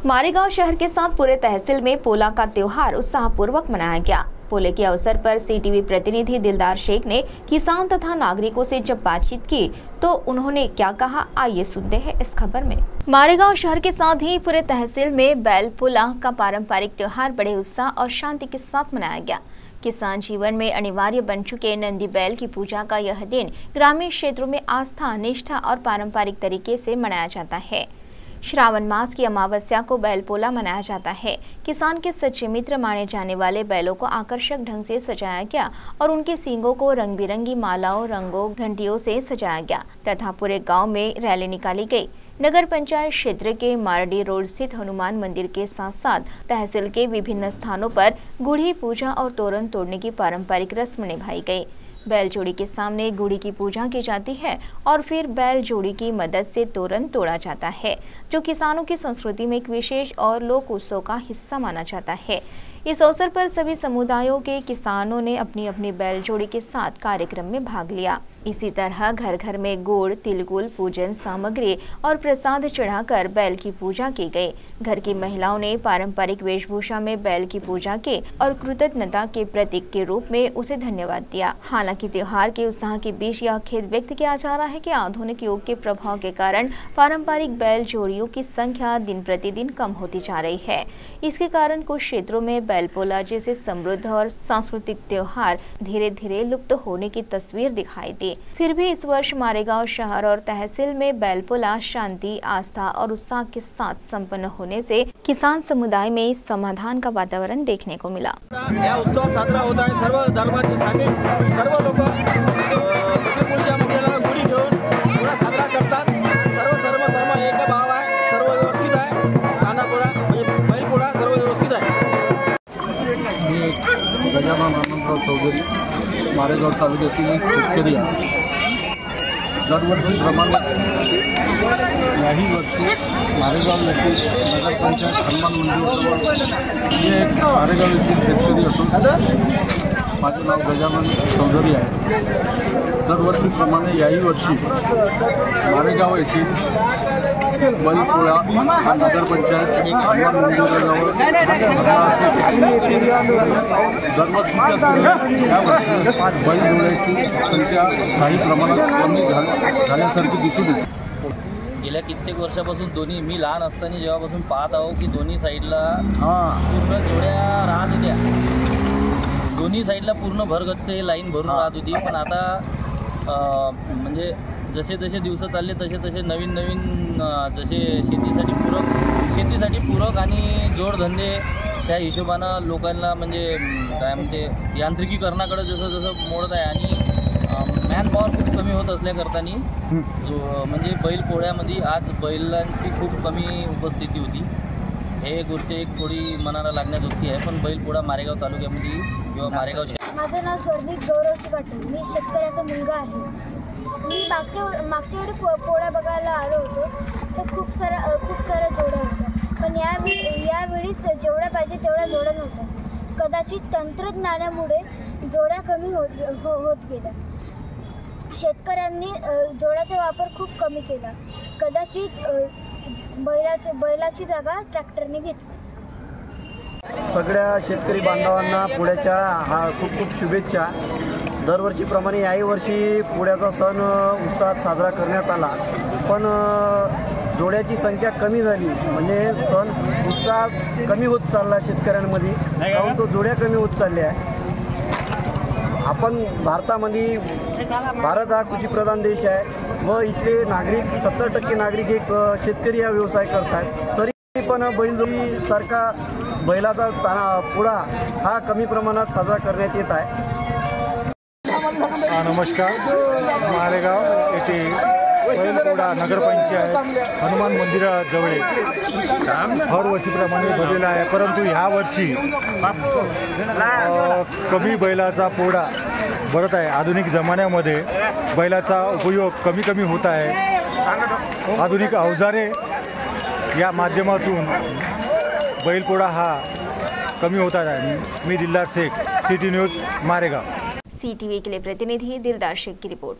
मारेगांव शहर के साथ पूरे तहसील में पोला का त्योहार उत्साहपूर्वक मनाया गया। पोले के अवसर पर सीटीवी प्रतिनिधि दिलदार शेख ने किसान तथा नागरिकों से जब बातचीत की तो उन्होंने क्या कहा, आइए सुनते हैं इस खबर में। मारेगांव शहर के साथ ही पूरे तहसील में बैल पोला का पारंपरिक त्योहार बड़े उत्साह और शांति के साथ मनाया गया। किसान जीवन में अनिवार्य बन चुके नंदी बैल की पूजा का यह दिन ग्रामीण क्षेत्रों में आस्था, निष्ठा और पारंपरिक तरीके से मनाया जाता है। श्रावण मास की अमावस्या को बैल पोला मनाया जाता है। किसान के सच्चे मित्र माने जाने वाले बैलों को आकर्षक ढंग से सजाया गया और उनके सींगों को रंग बिरंगी मालाओं, रंगों, घंटियों से सजाया गया तथा पूरे गांव में रैली निकाली गई। नगर पंचायत क्षेत्र के मारडी रोड स्थित हनुमान मंदिर के साथ साथ तहसील के विभिन्न स्थानों पर गुड़ी पूजा और तोरण तोड़ने की पारंपरिक रस्म निभाई गई। बैल जोड़ी के सामने गुड़ी की पूजा की जाती है और फिर बैल जोड़ी की मदद से तोरण तोड़ा जाता है, जो किसानों की संस्कृति में एक विशेष और लोक उत्सव का हिस्सा माना जाता है। इस अवसर पर सभी समुदायों के किसानों ने अपनी अपनी बैल जोड़ी के साथ कार्यक्रम में भाग लिया। इसी तरह घर घर में गुड़, तिलकुल, पूजन सामग्री और प्रसाद चढ़ाकर बैल की पूजा की गई। घर की महिलाओं ने पारंपरिक वेशभूषा में बैल की पूजा की और कृतज्ञता के प्रतीक के रूप में उसे धन्यवाद दिया। हालांकि त्योहार के उत्साह के बीच यह खेद व्यक्त किया जा रहा है कि आधुनिक युग के प्रभाव के कारण पारंपरिक बैल जोड़ियों की संख्या दिन प्रतिदिन कम होती जा रही है। इसके कारण कुछ क्षेत्रों में बैल पोला जैसे समृद्ध और सांस्कृतिक त्योहार धीरे धीरे लुप्त होने की तस्वीर दिखाई दी। फिर भी इस वर्ष मारेगांव शहर और तहसील में बैल पोला शांति, आस्था और उत्साह के साथ संपन्न होने से किसान समुदाय में समाधान का वातावरण देखने को मिला। यह उत्सव साजरा होता है। सर्व धर्माचे शामिल सर्व लोक गुढीपूजा मंडळाला गुढी घेऊन पोळा साजरा करतात। सर्व धर्म एक भाव आहे, सर्व व्यवस्थित आहे। खानापोळा म्हणजे बैल पोळा सर्व व्यवस्थित आहे। मी गजानन आनंदराव चौधरी, मारेगाव तालुक्यातील शेतकरी आहे। दरवर्षीप्रमाणे याही वर्षी मारेगाव येथील नगर पंचायत हनुमान मंदिर हे एक मारेगाव येथील शेतकरी असून माझे नाव गजानन चौधरी आहे। दरवर्षीप्रमाणे याही वर्षी मारेगाव येथील बैलपोळा हा नगर पंचायत हनुमान मंदिराजवळ दरवर्षीच्या तुलनेत यावर्षी बैलजोड्याची संख्या काही प्रमाणात कमी झाल्यासारखी दिसून येते। गेल्या कित्येक वर्षापासून दोन्ही मी लहान असताना जेव्हापासून पाहत आहो की दोन्ही साईडला पूर्ण जोड्या राहत होत्या। दोन्ही साईडला पूर्ण भरगच्च लाईन भरून राहत होती। पण आता म्हणजे जसे जसे दिवस चालले तसे तसे नवीन जसे शेतीसाठी पूरक आणि जोडधंदे त्या हिशोबानं लोकांना म्हणजे काय म्हणते यांत्रिकीकरणाकडे जसं जसं मोडत आहे आणि मॅनपॉवर खूप कमी होत असल्याकरतानी म्हणजे बैल पोळ्यामध्ये आज बैलांची खूप कमी उपस्थिती होती। हे गोष्ट एक थोडी मनाला लागण्याजोगी आहे। पण बैलपोळा मारेगाव तालुक्यामध्ये किंवा मारेगाव माझं नाव स्वर्णिक गौरव चिकाटे, मी शेतकऱ्याचा मुलगा आहे। मी मागच्या वेळी पोळा बघायला आलो होतो तर खूप साऱ्या जोड्या होत्या, पण यावेळीस जेवढ्या पाहिजे तेवढ्या जोड्या नव्हत्या। कदाचित तंत्रज्ञानामुळे जोड्या कमी होत गेल्या। शेतकऱ्यांनी जोड्याचा वापर खूप कमी केला। कदाचित बैलाची जागा ट्रॅक्टरने घेतली। सगळ्या शेतकरी बांधवांना पोळ्याच्या खूप खूप शुभेच्छा। दरवर्षीप्रमाणे याही वर्षी पोळ्याचा सण उत्साहात साजरा करण्यात आला, पण जोड्याची संख्या कमी झाली, म्हणजे सण उत्साह कमी होत चालला शेतकऱ्यांमध्ये, कारण तो जोड्या कमी होत चालल्या आहे। आपण भारत हा कृषीप्रधान देश आहे व इथले नागरिक 70% नागरिक एक शेतकरी हा व्यवसाय करतात। तरी पण बैलजोडी सारखा बैलाचा पोळा हा कमी प्रमाणात साजरा करण्यात येत आहे। नमस्कार, मारेगाव येथे बैलपोळा नगरपंचायत हनुमान मंदिराजवळ हर वर्षीप्रमाणे भरलेला आहे, परंतु ह्या वर्षी कमी बैलाचा पोळा भरत आहे। आधुनिक जमान्यामध्ये बैलाचा उपयोग कमी होत आहे। आधुनिक अवजारे या माध्यमातून बैलपोळा हा कमी होता आहे। मी Dildar Shaikh, city news, Maregaon. CTV के लिए प्रतिनिधि दिलदार शेख की रिपोर्ट।